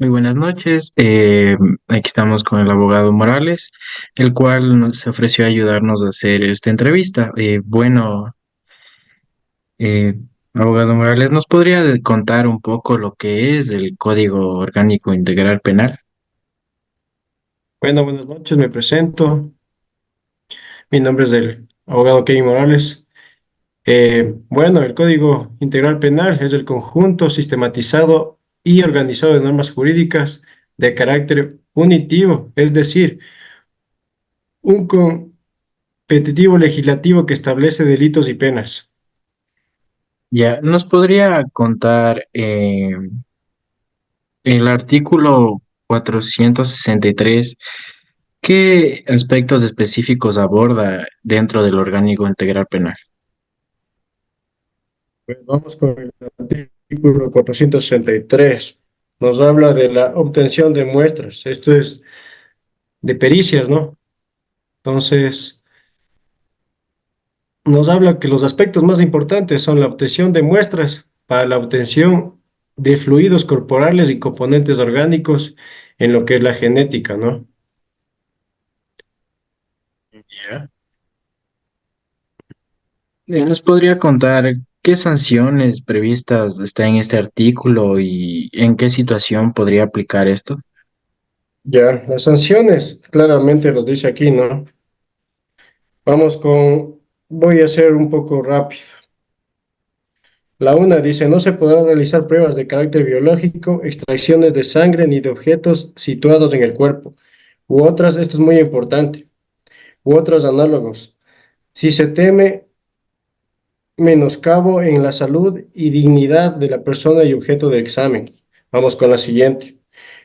Muy buenas noches. Aquí estamos con el abogado Morales, el cual se ofreció a ayudarnos a hacer esta entrevista. Eh, abogado Morales, ¿nos podría contar un poco lo que es el Código Orgánico Integral Penal? Bueno, buenas noches, me presento. Mi nombre es el abogado Kevin Morales. Bueno, el Código Integral Penal es el conjunto sistematizado y organizado de normas jurídicas de carácter punitivo, es decir, un competitivo legislativo que establece delitos y penas. Ya, ¿nos podría contar el artículo 463 qué aspectos específicos aborda dentro del Orgánico Integral Penal? Bueno, vamos con el artículo 463. Nos habla de la obtención de muestras. Esto es de pericias, ¿no? Entonces, nos habla que los aspectos más importantes son la obtención de muestras para la obtención de fluidos corporales y componentes orgánicos en lo que es la genética, ¿no? Ya. ¿Nos podría contar qué sanciones previstas está en este artículo y en qué situación podría aplicar esto? Ya, las sanciones claramente los dice aquí, ¿no? Voy a ser un poco rápido. La una dice, no se podrán realizar pruebas de carácter biológico, extracciones de sangre ni de objetos situados en el cuerpo, u otras, esto es muy importante, u otros análogos. Si se teme menoscabo en la salud y dignidad de la persona y objeto de examen. Vamos con la siguiente.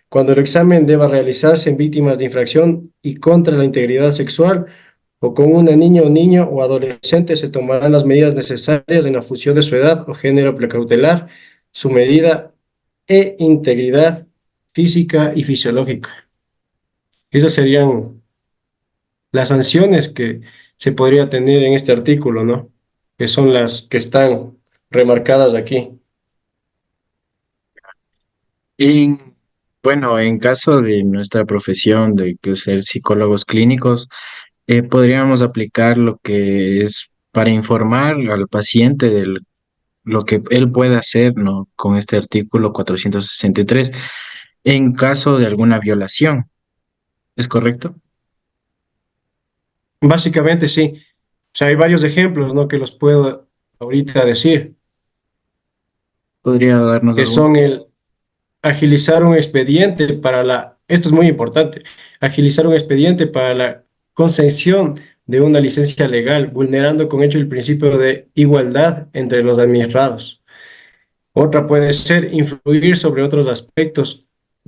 Cuando el examen deba realizarse en víctimas de infracción y contra la integridad sexual o con una niña o niño o adolescente, se tomarán las medidas necesarias en la función de su edad o género precautelar, su medida e integridad física y fisiológica. Esas serían las sanciones que se podría tener en este artículo, ¿no? Que son las que están remarcadas aquí. Y bueno, en caso de nuestra profesión de que ser psicólogos clínicos, podríamos aplicar lo que es para informar al paciente de lo que él puede hacer, ¿no? Con este artículo 463 en caso de alguna violación. ¿Es correcto? Básicamente sí. O sea, hay varios ejemplos, ¿no? Que los puedo ahorita decir, ¿Podría darnos que alguno? son el agilizar un expediente esto es muy importante, agilizar un expediente para la concesión de una licencia legal, vulnerando con hecho el principio de igualdad entre los administrados. Otra puede ser influir sobre otros aspectos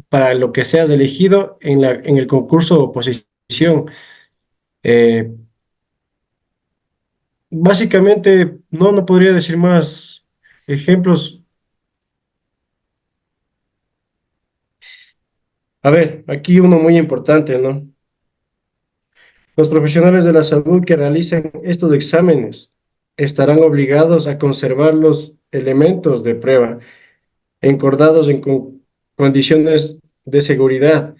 para lo que seas elegido en el concurso o oposición. Eh, Básicamente, no podría decir más ejemplos. A ver, aquí uno muy importante, ¿no? Los profesionales de la salud que realicen estos exámenes estarán obligados a conservar los elementos de prueba encordados condiciones de seguridad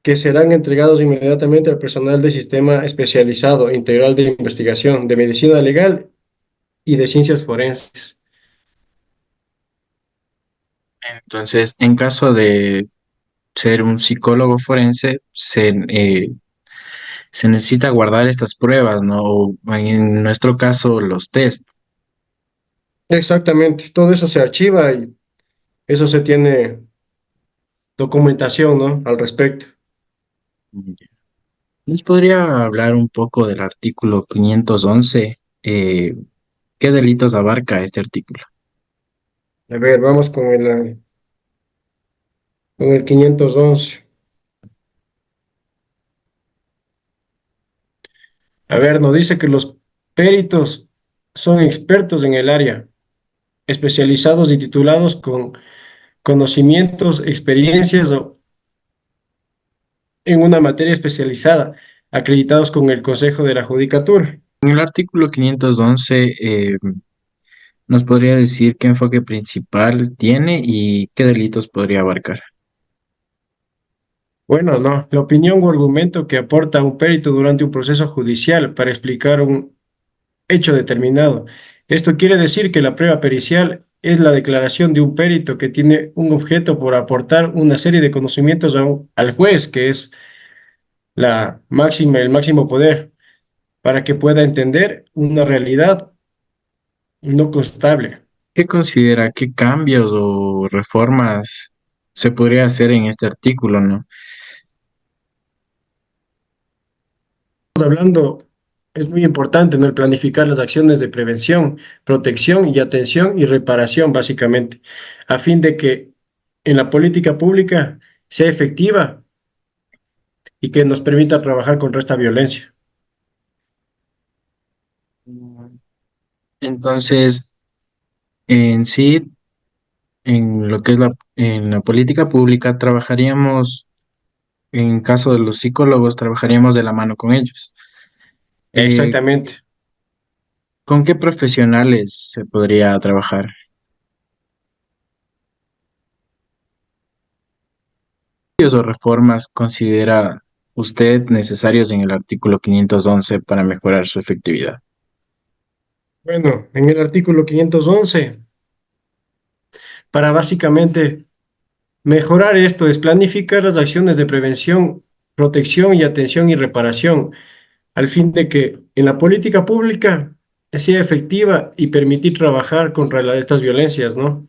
que serán entregados inmediatamente al personal del sistema especializado integral de investigación de medicina legal y de ciencias forenses. Entonces, en caso de ser un psicólogo forense, se necesita guardar estas pruebas, ¿no? O en nuestro caso, los test. Exactamente, todo eso se archiva y eso se tiene documentación, ¿no? Al respecto. ¿Les podría hablar un poco del artículo 511? ¿Qué delitos abarca este artículo? A ver, vamos con el 511. A ver, nos dice que los peritos son expertos en el área, especializados y titulados con conocimientos, experiencias o en una materia especializada, acreditados con el Consejo de la Judicatura. En el artículo 511, ¿nos podría decir qué enfoque principal tiene y qué delitos podría abarcar? Bueno, no. La opinión o argumento que aporta un perito durante un proceso judicial para explicar un hecho determinado. Esto quiere decir que la prueba pericial es la declaración de un perito que tiene un objeto por aportar una serie de conocimientos al juez, que es el máximo poder, para que pueda entender una realidad no constable. ¿Qué considera, qué cambios o reformas se podría hacer en este artículo, no? Hablando, es muy importante, ¿no? El planificar las acciones de prevención, protección y atención y reparación, básicamente, a fin de que en la política pública sea efectiva y que nos permita trabajar contra esta violencia. Entonces, en sí, en lo que es en la política pública, trabajaríamos, en caso de los psicólogos, trabajaríamos de la mano con ellos. Eh, Exactamente. ¿Con qué profesionales se podría trabajar? ¿Qué cambios o reformas considera usted necesarios en el artículo 511 para mejorar su efectividad? Bueno, en el artículo 511, para básicamente mejorar esto, es planificar las acciones de prevención, protección y atención y reparación, al fin de que en la política pública sea efectiva y permitir trabajar contra estas violencias, ¿no?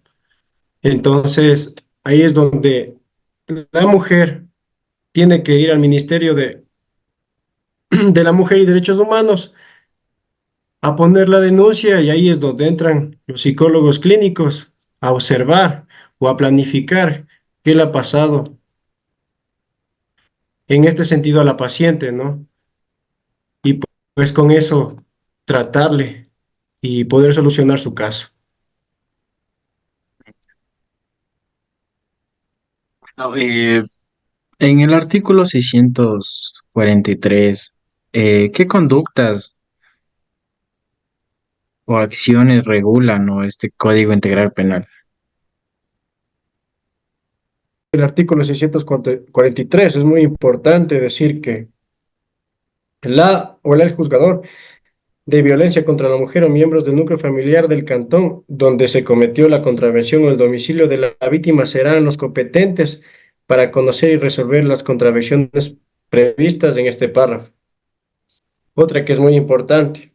Entonces, ahí es donde la mujer tiene que ir al Ministerio de la Mujer y Derechos Humanos a poner la denuncia y ahí es donde entran los psicólogos clínicos a observar o a planificar qué le ha pasado en este sentido a la paciente, ¿no? Y pues con eso tratarle y poder solucionar su caso. No, en el artículo 643, ¿qué conductas o acciones regulan o este Código Integral Penal? El artículo 643 es muy importante decir que la o el juzgador de violencia contra la mujer o miembros del núcleo familiar del cantón donde se cometió la contravención o el domicilio de la víctima serán los competentes para conocer y resolver las contravenciones previstas en este párrafo. Otra que es muy importante.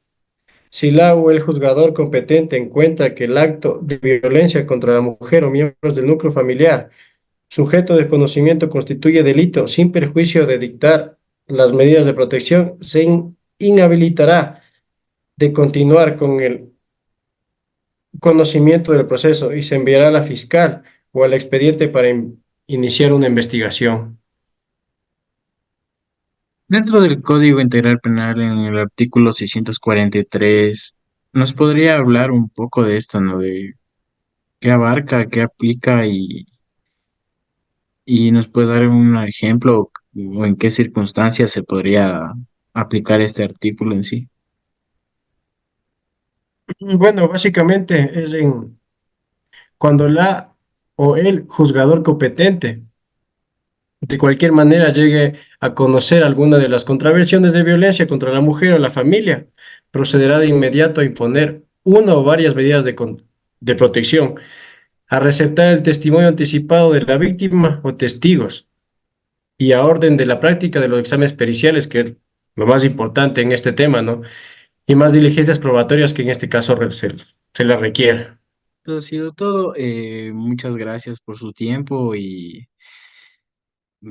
Si la o el juzgador competente encuentra que el acto de violencia contra la mujer o miembros del núcleo familiar sujeto de conocimiento constituye delito sin perjuicio de dictar las medidas de protección, se inhabilitará de continuar con el conocimiento del proceso y se enviará a la fiscal o al expediente para iniciar una investigación. Dentro del Código Integral Penal, en el artículo 643, ¿nos podría hablar un poco de esto, ¿no? De qué abarca, qué aplica y nos puede dar un ejemplo o en qué circunstancias se podría aplicar este artículo en sí. Bueno, básicamente es en cuando la o el juzgador competente de cualquier manera llegue a conocer alguna de las contravenciones de violencia contra la mujer o la familia, procederá de inmediato a imponer una o varias medidas de protección, a receptar el testimonio anticipado de la víctima o testigos y a orden de la práctica de los exámenes periciales, que es lo más importante en este tema, ¿no? Y más diligencias probatorias que en este caso se le requiere. Eso ha sido todo. Muchas gracias por su tiempo y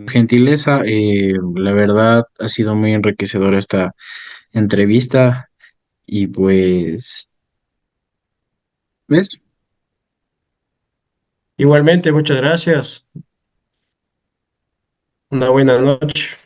gentileza. La verdad ha sido muy enriquecedora esta entrevista y pues, ¿ves? Igualmente, muchas gracias. Una buena noche.